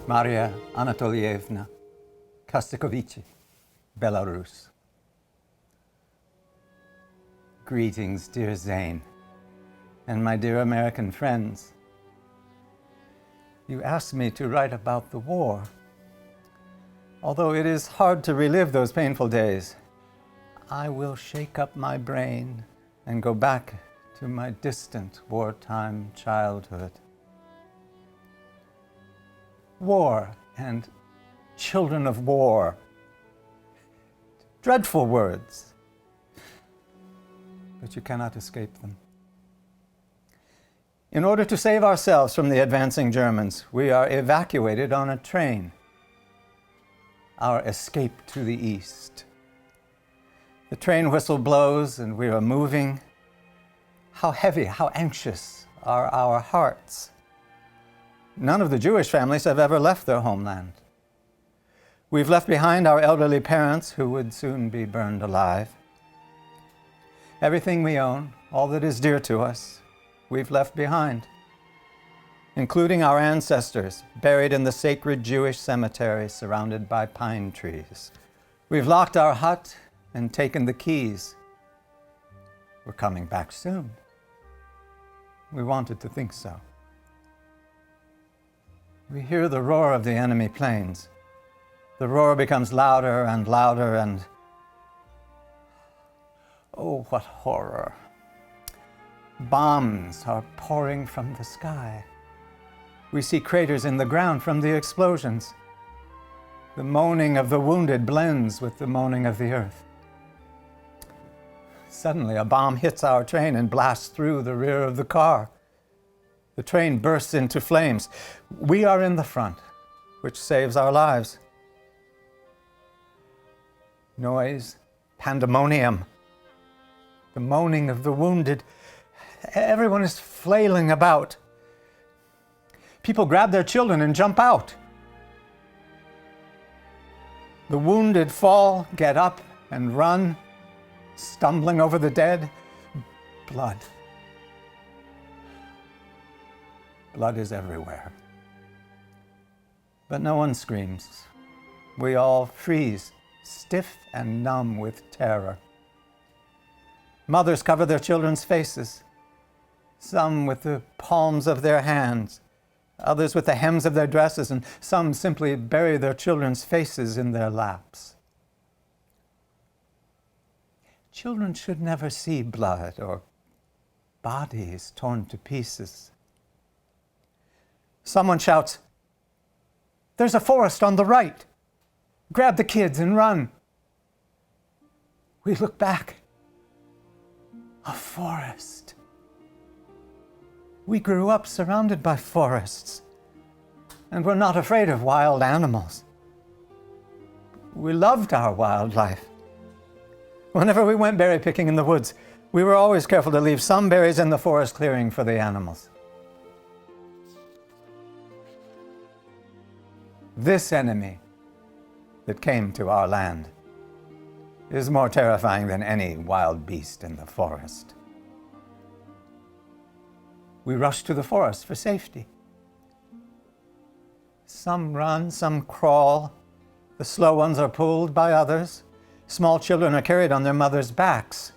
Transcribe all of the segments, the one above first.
Mariya Anatoievna, Kostikovici, Belarus. Greetings, dear Zane, and my dear American friends. You asked me to write about the war. Although it is hard to relive those painful days, I will shake up my brain and go back to my distant wartime childhood. War and children of war. Dreadful words, but you cannot escape them. In order to save ourselves from the advancing Germans, we are evacuated on a train. Our escape to the east. The train whistle blows and we are moving. How heavy, how anxious are our hearts. None of the Jewish families have ever left their homeland. We've left behind our elderly parents who would soon be burned alive. Everything we own, all that is dear to us, we've left behind, including our ancestors buried in the sacred Jewish cemetery surrounded by pine trees. We've locked our hut and taken the keys. We're coming back soon. We wanted to think so. We hear the roar of the enemy planes. The roar becomes louder and louder and, oh, what horror. Bombs are pouring from the sky. We see craters in the ground from the explosions. The moaning of the wounded blends with the moaning of the earth. Suddenly, a bomb hits our train and blasts through the rear of the car. The train bursts into flames. We are in the front, which saves our lives. Noise, pandemonium, the moaning of the wounded. Everyone is flailing about. People grab their children and jump out. The wounded fall, get up, and run, stumbling over the dead. Blood. Blood is everywhere. But no one screams. We all freeze, stiff and numb with terror. Mothers cover their children's faces, some with the palms of their hands, others with the hems of their dresses, and some simply bury their children's faces in their laps. Children should never see blood or bodies torn to pieces. Someone shouts, "There's a forest on the right. Grab the kids and run." We look back. A forest. We grew up surrounded by forests, and we're not afraid of wild animals. We loved our wildlife. Whenever we went berry picking in the woods, we were always careful to leave some berries in the forest clearing for the animals. This enemy that came to our land is more terrifying than any wild beast in the forest. We rush to the forest for safety. Some run, some crawl. The slow ones are pulled by others. Small children are carried on their mothers' backs.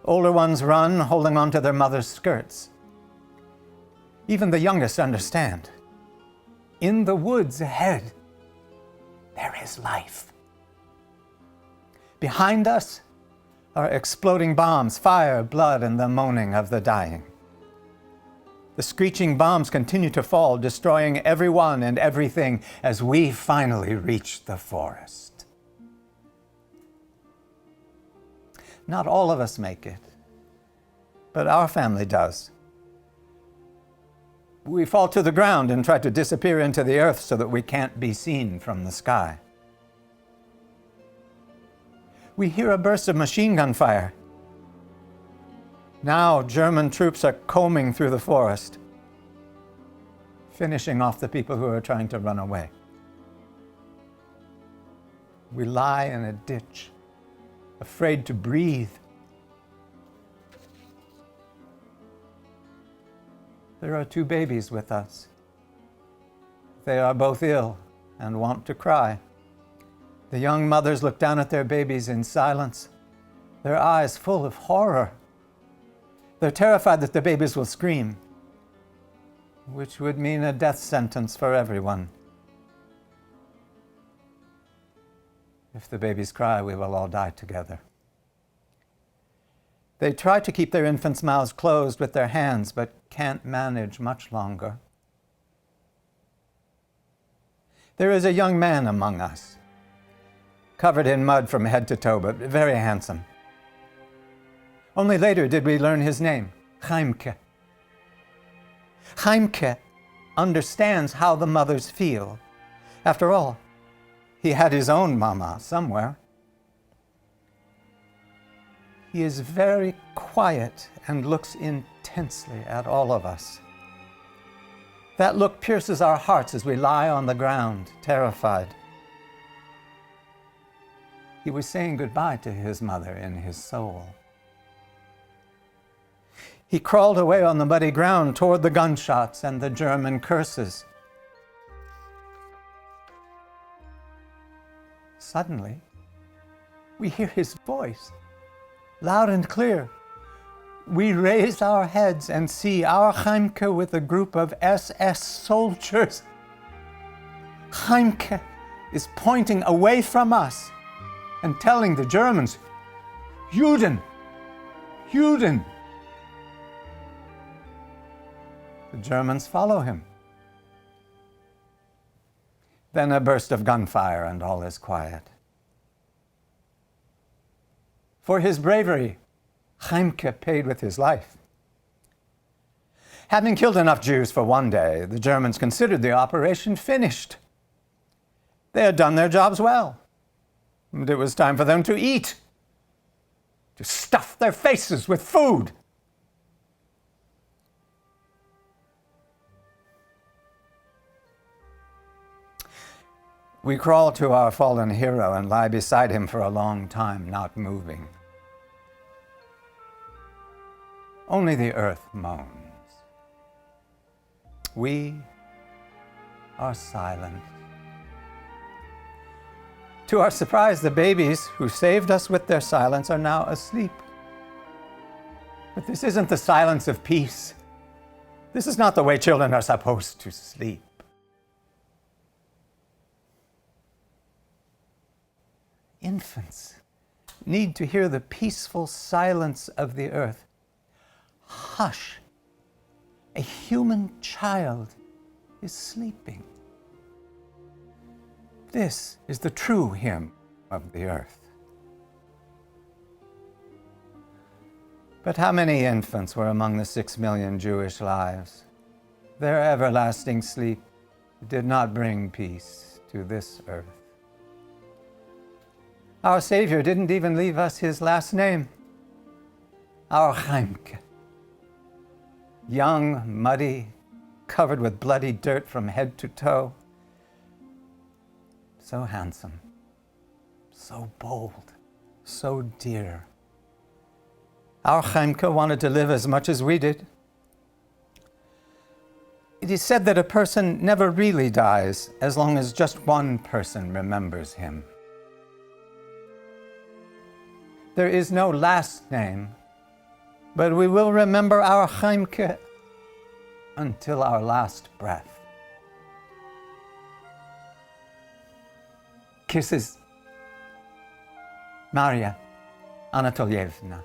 Older ones run, holding on to their mother's skirts. Even the youngest understand. In the woods ahead, there is life. Behind us are exploding bombs, fire, blood, and the moaning of the dying. The screeching bombs continue to fall, destroying everyone and everything as we finally reach the forest. Not all of us make it, but our family does. We fall to the ground and try to disappear into the earth so that we can't be seen from the sky. We hear a burst of machine gun fire. Now German troops are combing through the forest. finishing off the people who are trying to run away. We lie in a ditch, afraid to breathe. There are 2 babies with us. They are both ill and want to cry. The young mothers look down at their babies in silence, their eyes full of horror. They're terrified that the babies will scream, which would mean a death sentence for everyone. If the babies cry, we will all die together. They try to keep their infants' mouths closed with their hands, but can't manage much longer. There is a young man among us, covered in mud from head to toe, but very handsome. Only later did we learn his name, Chaimke. Chaimke understands how the mothers feel. After all, he had his own mama somewhere. He is very quiet and looks intensely at all of us. That look pierces our hearts as we lie on the ground, terrified. He was saying goodbye to his mother in his soul. He crawled away on the muddy ground toward the gunshots and the German curses. Suddenly, we hear his voice, loud and clear. We raise our heads and see our Chaimke with a group of SS soldiers. Chaimke is pointing away from us and telling the Germans, Juden, Juden. The Germans follow him. Then a burst of gunfire and all is quiet. For his bravery, Chaimke paid with his life. Having killed enough Jews for one day, the Germans considered the operation finished. They had done their jobs well, and it was time for them to eat, to stuff their faces with food. We crawl to our fallen hero and lie beside him for a long time, not moving. Only the earth moans. We are silent. To our surprise, the babies who saved us with their silence are now asleep. But this isn't the silence of peace. This is not the way children are supposed to sleep. Infants need to hear the peaceful silence of the earth. Hush! A human child is sleeping. This is the true hymn of the earth. But how many infants were among the 6 million Jewish lives? Their everlasting sleep did not bring peace to this earth. Our Savior didn't even leave us his last name, our Chaimke. Young, muddy, covered with bloody dirt from head to toe. So handsome, so bold, so dear. Our Chaimke wanted to live as much as we did. It is said that a person never really dies as long as just one person remembers him. There is no last name, but we will remember our Chaimke until our last breath. Kisses, Mariya Anatoievna.